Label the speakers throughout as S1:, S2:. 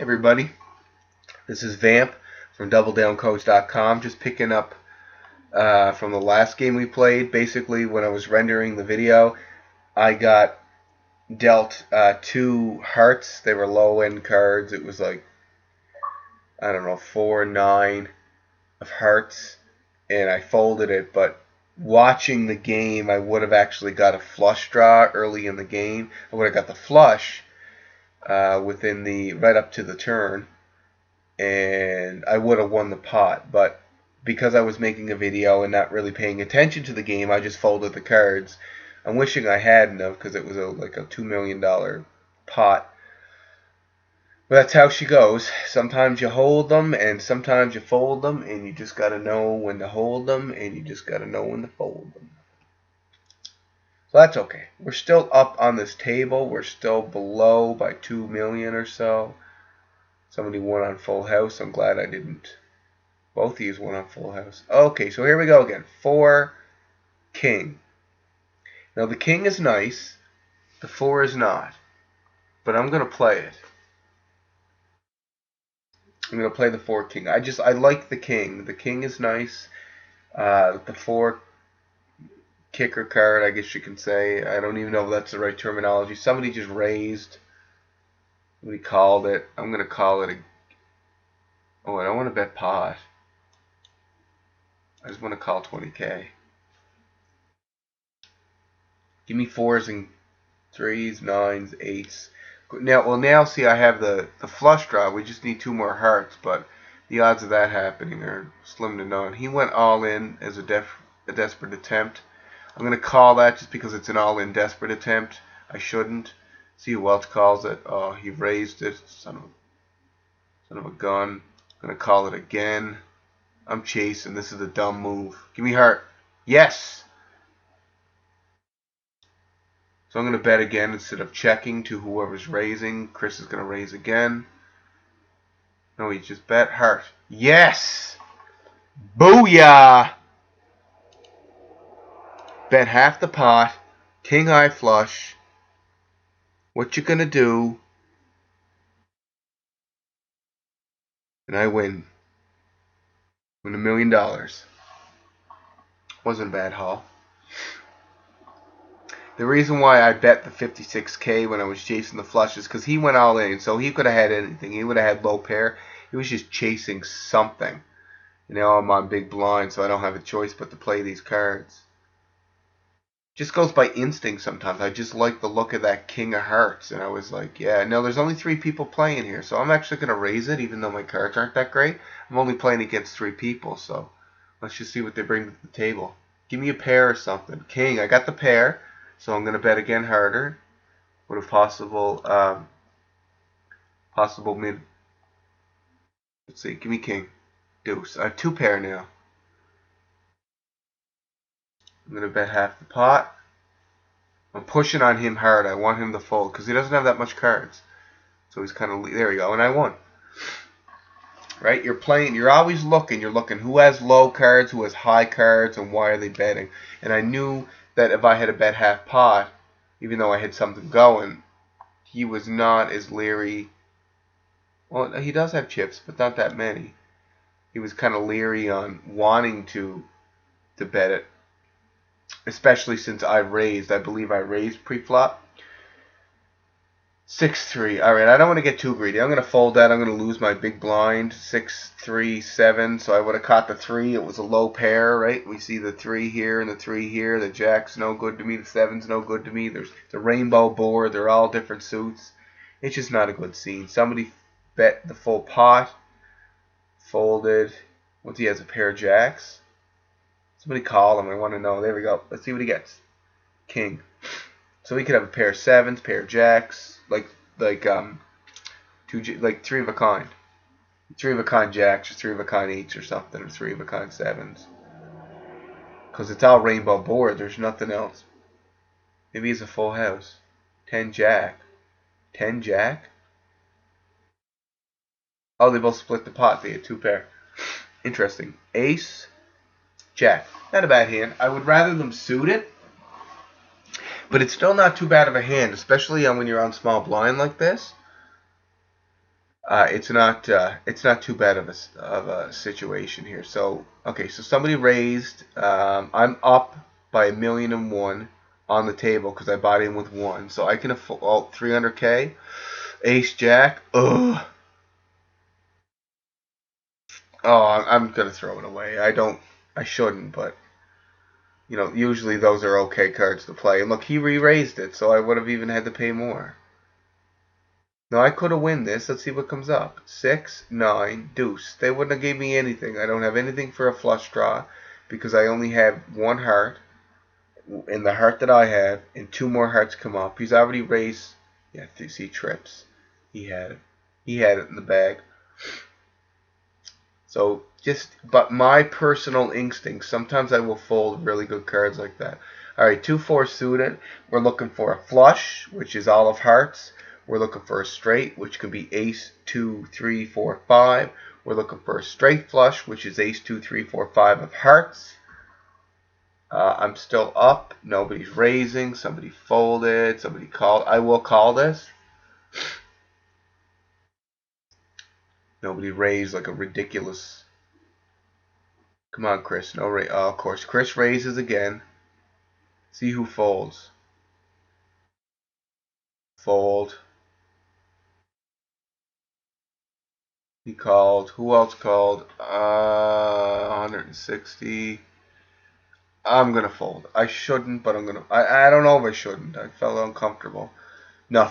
S1: Everybody, this is Vamp from DoubleDownCoach.com. Just picking up from the last game we played. Basically, when I was rendering the video, I got dealt two hearts. They were low-end cards. It was like, I don't know, 4, 9 of hearts, and I folded it. But watching the game, I would have actually got a flush draw early in the game. I would have got the flush within the right up to the turn, and I would have won the pot. But because I was making a video and not really paying attention to the game, I just folded the cards. I'm wishing I hadn't have, because it was like a $2 million pot. But that's how she goes. Sometimes you hold them, and sometimes you fold them, and you just got to know when to hold them, and you just got to know when to fold them. So that's okay. We're still up on this table. We're still below by 2 million or so. Somebody won on Full House. I'm glad I didn't. Both of these won on Full House. Okay, so here we go again. 4, King. Now the King is nice. The 4 is not. But I'm going to play it. I'm going to play the 4 King. I like the King. The King is nice. The 4 kicker card, I guess you can say. I don't even know if that's the right terminology. Somebody just raised. Somebody called it. I'm going to call it a... Oh, I don't want to bet pot. I just want to call 20K. Give me 4s and 3s, 9s, 8s. Now see, I have the flush draw. We just need 2 more hearts, but the odds of that happening are slim to none. He went all in as a desperate attempt. I'm going to call that just because it's an all-in desperate attempt. I shouldn't. See who else calls it. Oh, he raised it. Son of a gun. I'm going to call it again. I'm chasing. This is a dumb move. Give me heart. Yes! So I'm going to bet again instead of checking to whoever's raising. Chris is going to raise again. No, he just bet heart. Yes! Booyah! Bet half the pot. King high flush. What you going to do? And I win. Win $1 million. Wasn't a bad haul. The reason why I bet the 56K when I was chasing the flushes, because he went all in, so he could have had anything. He would have had low pair. He was just chasing something. Now I'm on big blind, so I don't have a choice but to play these cards. Just goes by instinct sometimes. I just like the look of that King of Hearts, and I was like, yeah. No, there's only 3 people playing here, so I'm actually going to raise it, even though my cards aren't that great. I'm only playing against 3 people, so let's just see what they bring to the table. Give me a pair or something. King, I got the pair. So I'm going to bet again harder with a possible mid. Let's see. Give me king. Deuce. I have 2 pair now. I'm going to bet half the pot. I'm pushing on him hard. I want him to fold because he doesn't have that much cards. So he's kind of... There we go. And I won. Right? You're playing... You're always looking. You're looking who has low cards, who has high cards, and why are they betting. And I knew that if I had a bet half pot, even though I had something going, he was not as leery. Well, he does have chips, but not that many. He was kind of leery on wanting to bet it, especially since I raised. I believe I raised pre-flop. 6-3. All right, I don't want to get too greedy. I'm going to fold that. I'm going to lose my big blind. 6-3, 7. So I would have caught the 3. It was a low pair, right? We see the 3 here and the 3 here. The jack's no good to me. The 7's no good to me. There's the rainbow board. They're all different suits. It's just not a good scene. Somebody bet the full pot. Folded. Once he has a pair of jacks. Somebody call him. I want to know. There we go. Let's see what he gets. King. So he could have a pair of 7s, pair of jacks, like 3 of a kind. 3 of a kind jacks, or 3 of a kind 8s or something, or 3 of a kind 7s. Because it's all rainbow board, there's nothing else. Maybe it's a full house. 10 jack. 10 jack? Oh, they both split the pot. They had 2 pair. Interesting. Ace, jack. Not a bad hand. I would rather them suit it. But it's still not too bad of a hand, especially when you're on small blind like this. it's not too bad of a situation here. So okay, so somebody raised. I'm up by 1,000,001 on the table because I bought in with one, so I can afford 300K. Ace Jack. Ugh. Oh, I'm gonna throw it away. I shouldn't, but you know, usually those are okay cards to play. And look, he re-raised it, so I would have even had to pay more. Now I could have win this. Let's see what comes up. 6, 9, deuce. They wouldn't have gave me anything. I don't have anything for a flush draw because I only have one heart. And the heart that I have, and two more hearts come up. He's already raised. Yeah, see trips. He had it. He had it in the bag. So but my personal instinct, sometimes I will fold really good cards like that. All right, 2-4 suited. We're looking for a flush, which is all of hearts. We're looking for a straight, which could be ace, 2, 3, 4, 5. We're looking for a straight flush, which is ace, 2, 3, 4, 5 of hearts. I'm still up. Nobody's raising. Somebody folded. Somebody called. I will call this. Nobody raised like a ridiculous. Come on, Chris. No raise. Oh, of course, Chris raises again. See who folds. Fold. He called. Who else called? 160. I'm gonna fold. I shouldn't, but I'm gonna. I don't know if I shouldn't. I felt uncomfortable. No,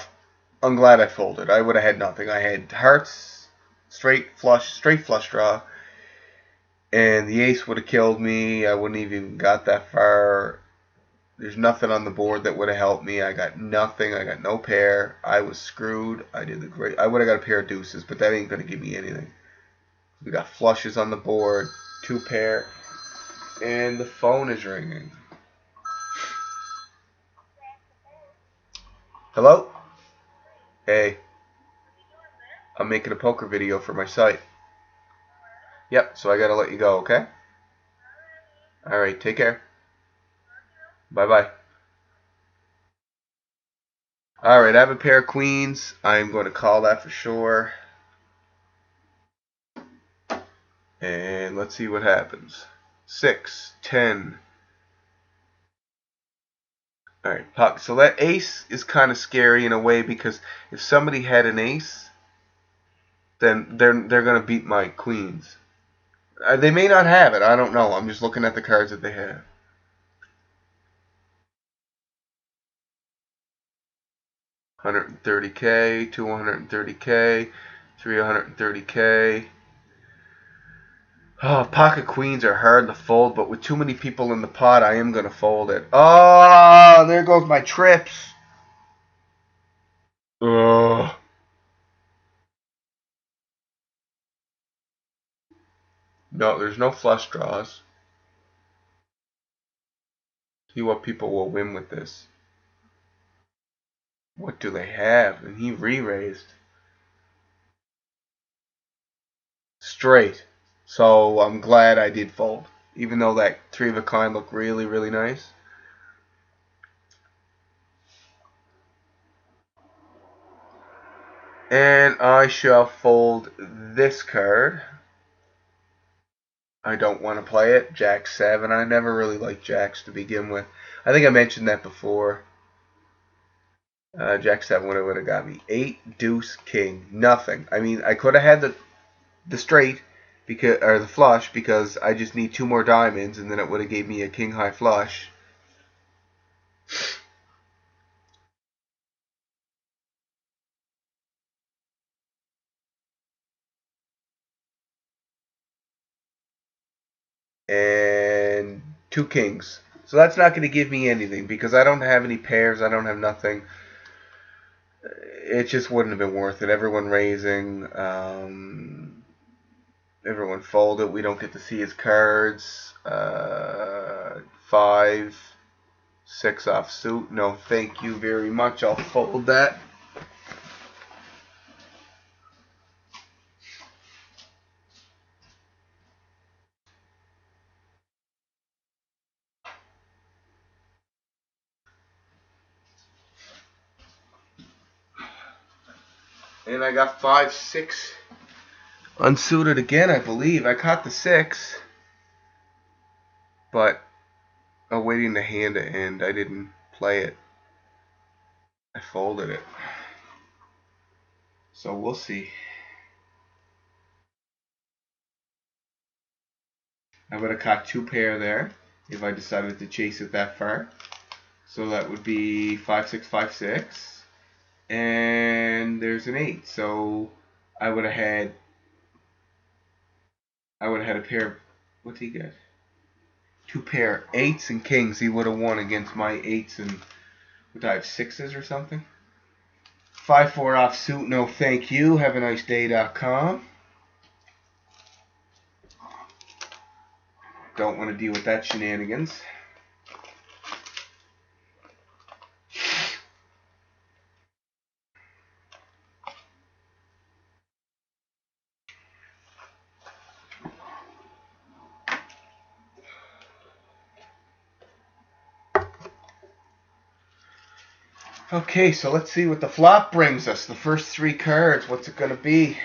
S1: I'm glad I folded. I would have had nothing. I had hearts, straight flush draw, and the ace would have killed me. I wouldn't even got that far. There's nothing on the board that would have helped me. I got nothing. I got no pair. I was screwed. I did the great. I would have got a pair of deuces, but that ain't gonna give me anything. We got flushes on the board, two pair, and the phone is ringing. Hello? Hey, I'm making a poker video for my site. Yep, so I gotta let you go, okay? Alright, take care. Bye-bye. Alright, I have a pair of queens. I'm going to call that for sure. And let's see what happens. 6, 10. Alright, puck. So that ace is kind of scary in a way because if somebody had an ace, then they're going to beat my queens. They may not have it. I don't know. I'm just looking at the cards that they have. $130K, $230K, $330K. Oh, pocket queens are hard to fold, but with too many people in the pot, I am going to fold it. Oh, there goes my trips. Ugh. No, there's no flush draws. See what people will win with this. What do they have? And he re-raised. Straight. So I'm glad I did fold. Even though that three of a kind looked really, really nice. And I shall fold this card. I don't want to play it. Jack 7. I never really liked jacks to begin with. I think I mentioned that before. Jack 7 would have got me. 8, deuce, king. Nothing. I mean, I could have had the straight because or the flush because I just need two more diamonds and then it would have gave me a king high flush. And two kings. So that's not going to give me anything because I don't have any pairs. I don't have nothing. It just wouldn't have been worth it. Everyone raising. Everyone folded. We don't get to see his cards. 5, 6 off suit. No, thank you very much. I'll fold that. And I got 5, 6 unsuited again, I believe. I caught the 6, but I'm waiting the hand to end. I didn't play it. I folded it. So we'll see. I would have caught 2 pair there if I decided to chase it that far. So that would be 5, 6, 5, 6. And there's an 8. So I would have had a pair of, what did he get? 2 pair 8s and kings. He would have won against my 8s and, what do I have, 6s or something? 5, 4 offsuit, no thank you. Have a nice day.com. Don't want to deal with that shenanigans. Okay, so let's see what the flop brings us. The first 3 cards, what's it going to be?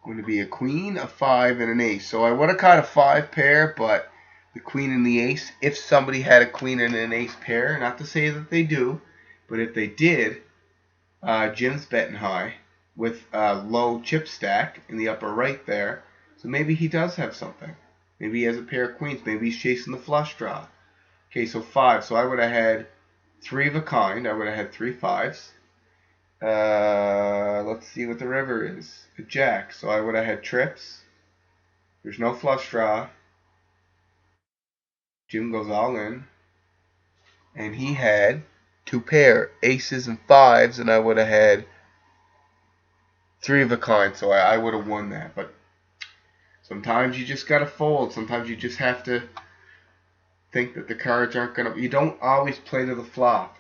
S1: Going to be a queen, a 5, and an ace. So I would have caught a 5 pair, but the queen and the ace, if somebody had a queen and an ace pair, not to say that they do, but if they did, Jim's betting high with a low chip stack in the upper right there. So maybe he does have something. Maybe he has a pair of queens. Maybe he's chasing the flush draw. Okay, so 5. So I would have had 3 of a kind. I would have had 3 5s. Let's see what the river is. A jack. So I would have had trips. There's no flush draw. Jim goes all in. And he had 2 pair, aces and 5s, and I would have had 3 of a kind. So I would have won that. But sometimes you just got to fold. Sometimes you just have to think that the cards aren't going to... You don't always play to the flop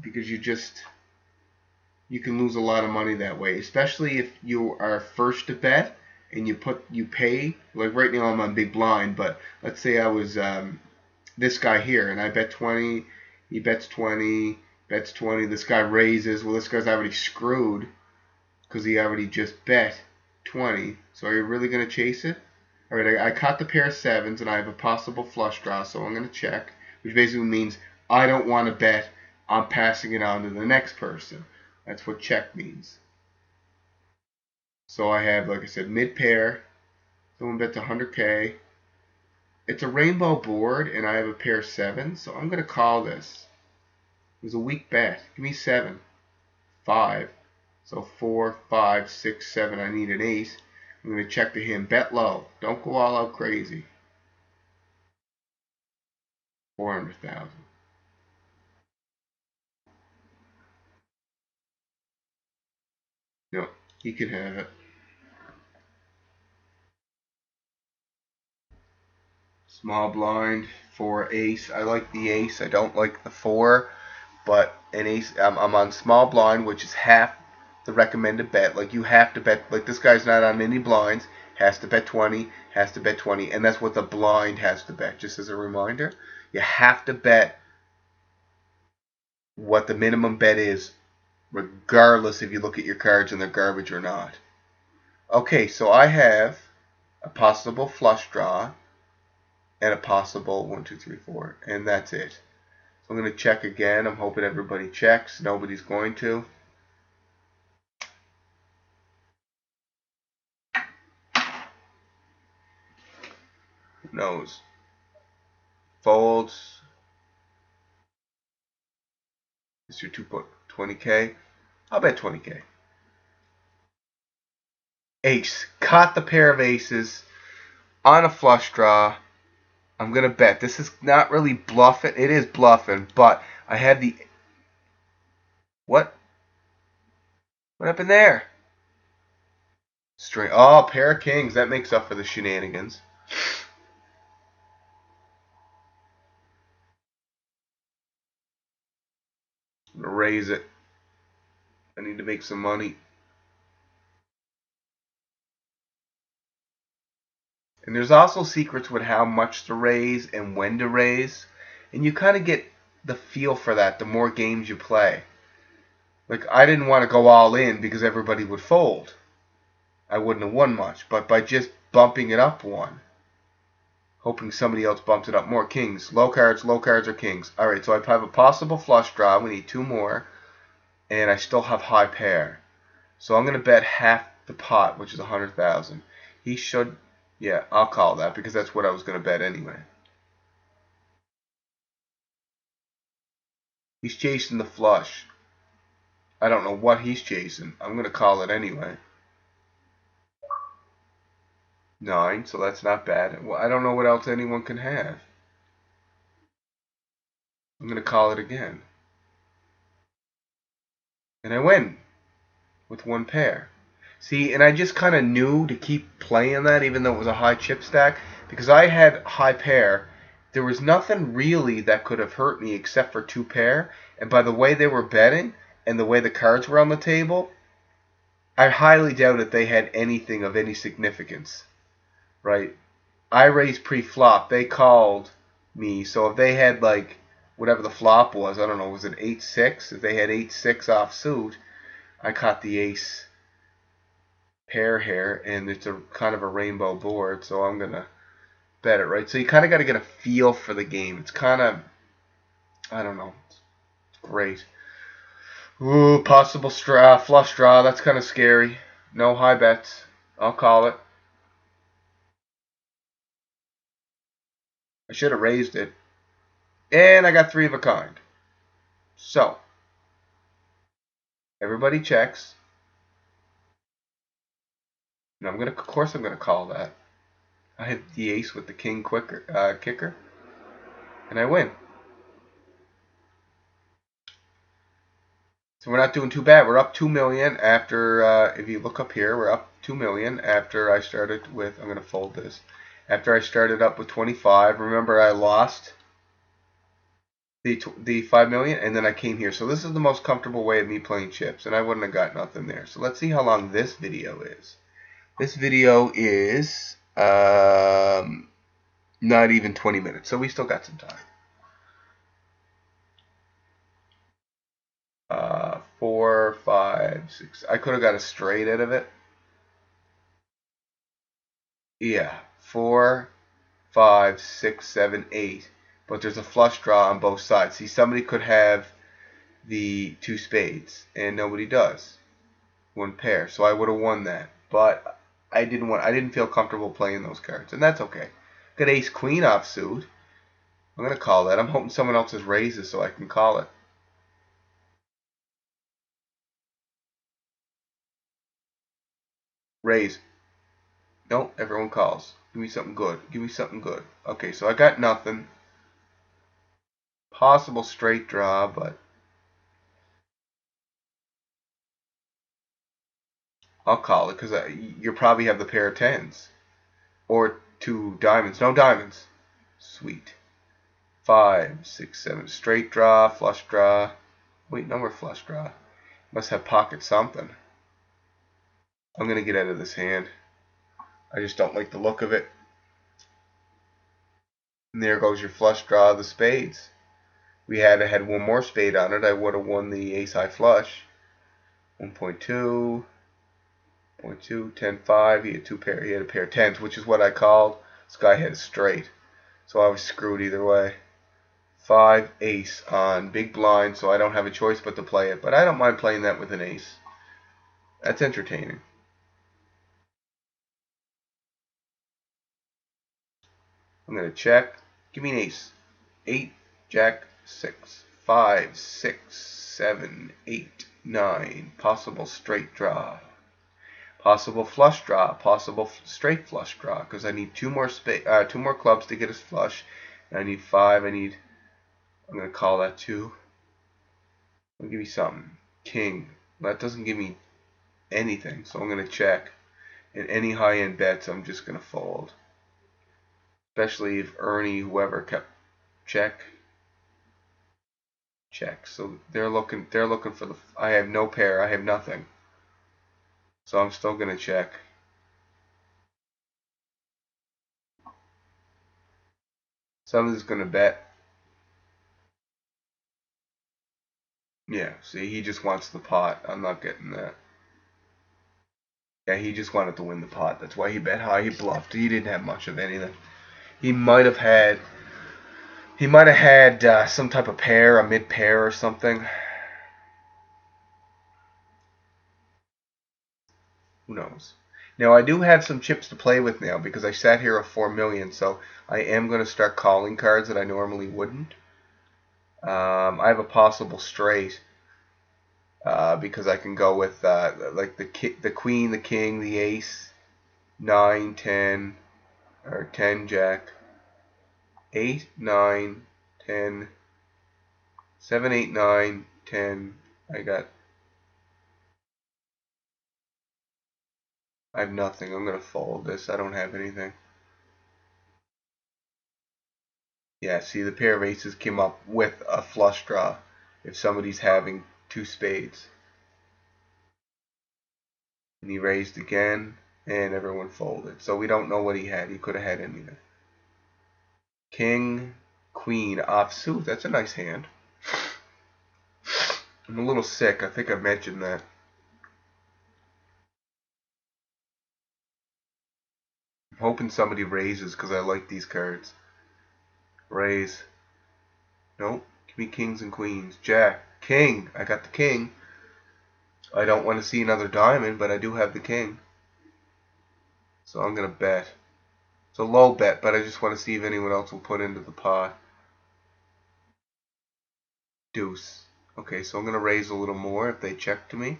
S1: because you can lose a lot of money that way, especially if you are first to bet and you pay. Like right now I'm on big blind, but let's say I was this guy here and I bet 20, he bets 20, bets 20, this guy raises. Well, this guy's already screwed because he already just bet 20. So are you really going to chase it? All right, I caught the pair of 7s and I have a possible flush draw, so I'm going to check, which basically means I don't want to bet. I'm passing it on to the next person. That's what check means. So I have, like I said, mid pair. Someone bets 100K. It's a rainbow board, and I have a pair of 7s, so I'm going to call this. It was a weak bet. Give me 7. 5. So 4, 5, 6, 7. I need an ace. I'm going to check to him. Bet low. Don't go all out crazy. 400,000. No, he can have it. Small blind for ace. I like the ace. I don't like the 4, but an ace. I'm on small blind, which is half the recommended bet. Like you have to bet. Like this guy's not on any blinds. Has to bet 20. Has to bet 20, and that's what the blind has to bet. Just as a reminder, you have to bet what the minimum bet is, regardless if you look at your cards and they're garbage or not. Okay, so I have a possible flush draw and a possible 1, 2, 3, 4, and that's it. So I'm going to check again. I'm hoping everybody checks. Nobody's going to. Who knows? Folds. Is your 20K? I'll bet 20K. Ace. Caught the pair of aces on a flush draw. I'm going to bet. This is not really bluffing. It is bluffing, but I had the... What? What happened there? String. Oh, pair of kings. That makes up for the shenanigans. I'm going to raise it. I need to make some money. And there's also secrets with how much to raise and when to raise. And you kind of get the feel for that the more games you play. Like, I didn't want to go all in because everybody would fold. I wouldn't have won much. But by just bumping it up one, hoping somebody else bumps it up more. Kings. Low cards, or kings. Alright, so I have a possible flush draw. We need two more. And I still have high pair. So I'm going to bet half the pot, which is 100,000. He should... Yeah, I'll call that because that's what I was going to bet anyway. He's chasing the flush. I don't know what he's chasing. I'm going to call it anyway. 9, so that's not bad. Well, I don't know what else anyone can have. I'm going to call it again. And I win with one pair. See, and I just kind of knew to keep playing that even though it was a high chip stack because I had high pair. There was nothing really that could have hurt me except for two pair. And by the way they were betting and the way the cards were on the table, I highly doubt if they had anything of any significance. Right? I raised pre-flop. They called me. So if they had like whatever the flop was, I don't know, was it 8-6? If they had 8-6 off suit, I caught the ace pair here, and it's a kind of a rainbow board, so I'm gonna bet it, right? So you kind of got to get a feel for the game. It's kind of, I don't know, it's great. Ooh, possible flush draw. That's kind of scary. No high bets. I'll call it. I should have raised it. And I got three of a kind. So, everybody checks. And of course I'm gonna call that. I hit the ace with the king kicker. And I win. So we're not doing too bad. We're up 2 million after, if you look up here, we're up 2 million after I started with, I'm going to fold this, after I started up with 25. Remember, I lost the 5 million and then I came here. So this is the most comfortable way of me playing chips, and I wouldn't have got nothing there. So let's see how long this video is. This video is not even 20 minutes, so we still got some time. 4, 5, 6. I could have got a straight out of it. Yeah, 4, 5, 6, 7, 8. But there's a flush draw on both sides. See, somebody could have the two spades, and nobody does. One pair, so I would have won that. But I didn't feel comfortable playing those cards, and that's okay. Got ace queen offsuit. I'm gonna call that. I'm hoping someone else's raises so I can call it. Raise. No, everyone calls. Give me something good. Give me something good. Okay, so I got nothing. Possible straight draw, but I'll call it because you probably have the pair of tens. Or two diamonds. No diamonds. Sweet. 5, 6, 7. Straight draw, flush draw. Wait, no more flush draw. Must have pocket something. I'm going to get out of this hand. I just don't like the look of it. And there goes your flush draw of the spades. We had one more spade on it. I would have won the ace high flush. 1.2. 0.2, 10, 5. He had he had a pair of tens, which is what I called. This guy had a straight. So I was screwed either way. 5 ace on big blind, so I don't have a choice but to play it. But I don't mind playing that with an ace. That's entertaining. I'm going to check. Give me an ace. 8, jack, 6, 5, 6, 7, 8, 9. Possible straight draw. Possible flush draw. Possible straight flush draw. Because I need two more clubs to get us flush. And I need 5. I'm going to call that 2. I'll give you something. King. That doesn't give me anything, so I'm going to check. And any high-end bets, I'm just going to fold. Especially if Ernie, whoever, kept check. So they're looking for the. I have no pair. I have nothing. So I'm still going to check. Somebody's going to bet. Yeah, see, he just wants the pot. I'm not getting that. Yeah, he just wanted to win the pot. That's why he bet high. He bluffed. He didn't have much of anything. He might have had. He might have had some type of pair, a mid pair or something. Who knows? Now I do have some chips to play with now because I sat here at 4 million, so I am going to start calling cards that I normally wouldn't. I have a possible straight because I can go with like the queen, the king, the ace, 9, 10, or 10 jack, 8, 9, 10, 7, 8, 9, 10. I have nothing. I'm going to fold this. I don't have anything. Yeah, see, the pair of aces came up with a flush draw if somebody's having two spades. And he raised again, and everyone folded. So we don't know what he had. He could have had anything. King, queen, offsuit. That's a nice hand. I'm a little sick. I think I mentioned that. I'm hoping somebody raises because I like these cards. Raise. Nope. Give me kings and queens. Jack. King. I got the king. I don't want to see another diamond, but I do have the king. So I'm going to bet. It's a low bet, but I just want to see if anyone else will put into the pot. Deuce. Okay, so I'm going to raise a little more if they check to me.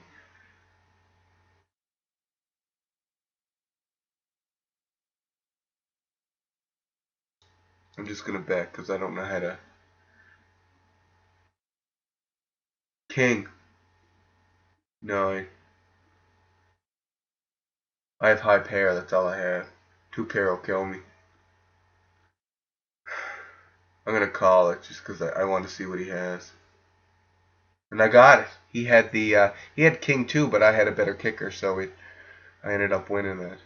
S1: I'm just going to bet because I don't know how to. King. 9. I have high pair, that's all I have. 2 pair will kill me. I'm going to call it just because I want to see what he has. And I got it. He had he had king too, but I had a better kicker, so I ended up winning that.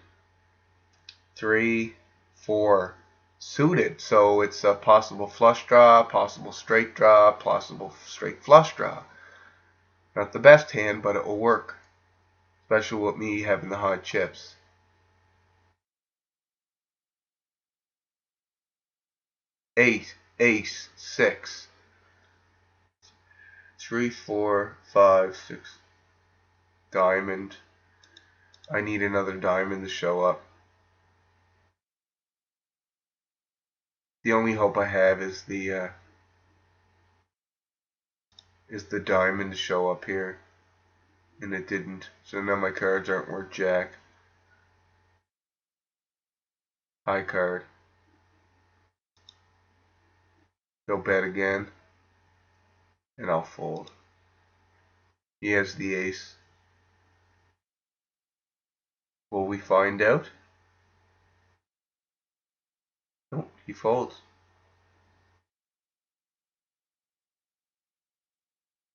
S1: 3, 4, suited. So it's a possible flush draw, possible straight draw, possible straight flush draw. Not the best hand, but it will work. Especially with me having the high chips. 8, ace, 6. 3, 4, 5, 6. Diamond. I need another diamond to show up. The only hope I have is the diamond to show up here, and it didn't. So now my cards aren't worth jack. High card. Go bet again, and I'll fold. He has the ace. Will we find out? Nope, he folds.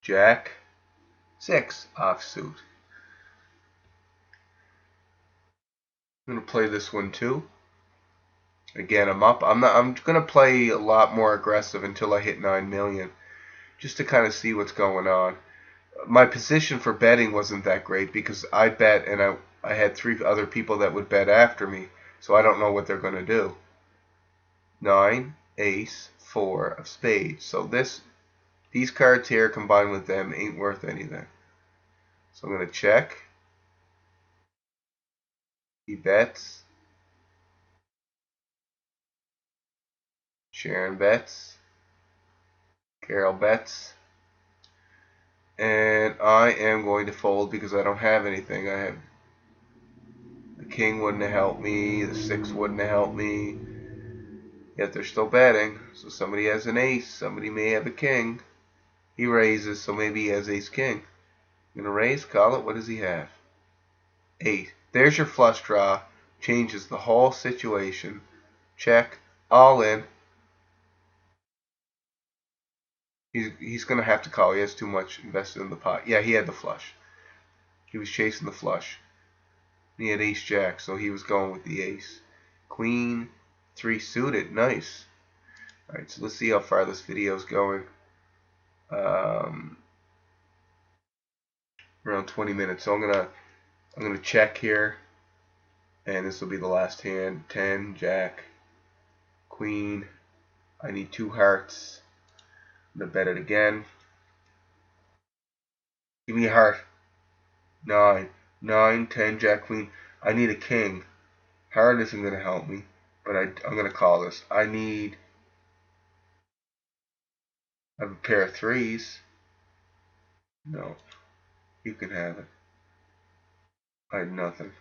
S1: Jack, 6 offsuit. I'm gonna play this one too. Again, I'm up. I'm gonna play a lot more aggressive until I hit 9 million, just to kind of see what's going on. My position for betting wasn't that great because I bet and I had 3 other people that would bet after me, so I don't know what they're gonna do. 9, ace, 4 of spades. So these cards here combined with them ain't worth anything. So I'm gonna check. He bets. Sharon bets. Carol bets. And I am going to fold because I don't have anything. I have the king wouldn't have helped me, the 6 wouldn't have helped me. Yet they're still betting. So somebody has an ace, somebody may have a king. He raises, so maybe he has ace king. Gonna raise, call it. What does he have? 8. There's your flush draw. Changes the whole situation. Check. All in. He's gonna have to call. He has too much invested in the pot. Yeah, he had the flush. He was chasing the flush. He had ace jack, so he was going with the ace. Queen, 3 suited. Nice. Alright, so let's see how far this video is going. around 20 minutes. So I'm gonna check here, and this will be the last hand. 10, Jack, Queen. I need 2 hearts. I'm gonna bet it again. Give me a heart. 9, 9, 10, Jack, Queen. I need a king. Heart isn't gonna help me, but I'm gonna call this. I have a pair of 3s. No, you can have it. I had nothing.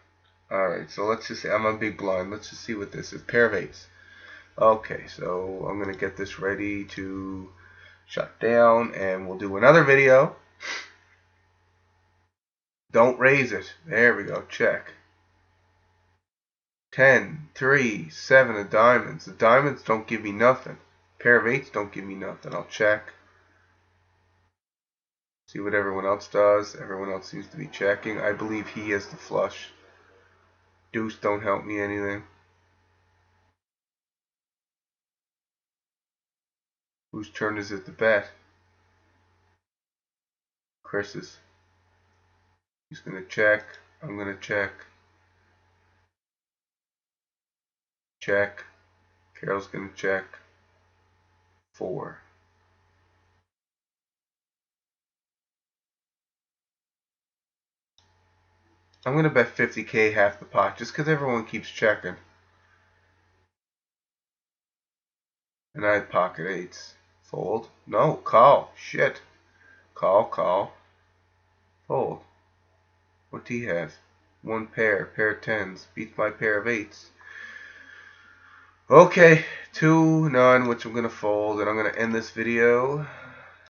S1: Alright, so let's just say I'm on big blind. Let's just see what this is. Pair of 8s. Okay, so I'm going to get this ready to shut down, and we'll do another video. Don't raise it. There we go. Check. 10, 3, 7 of diamonds. The diamonds don't give me nothing. Pair of 8s don't give me nothing. I'll check. See what everyone else does. Everyone else seems to be checking. I believe he has the flush. Deuce don't help me anything. Whose turn is it to bet? Chris's. He's going to check. I'm going to check. Check. Carol's going to check. 4. I'm going to bet 50k half the pot just because everyone keeps checking. And I had pocket 8s. Fold. No, call. Shit. Call, call. Fold. What do you have? 1 pair. Pair of 10s. Beats my pair of 8s. Okay. 2, none, which I'm going to fold. And I'm going to end this video.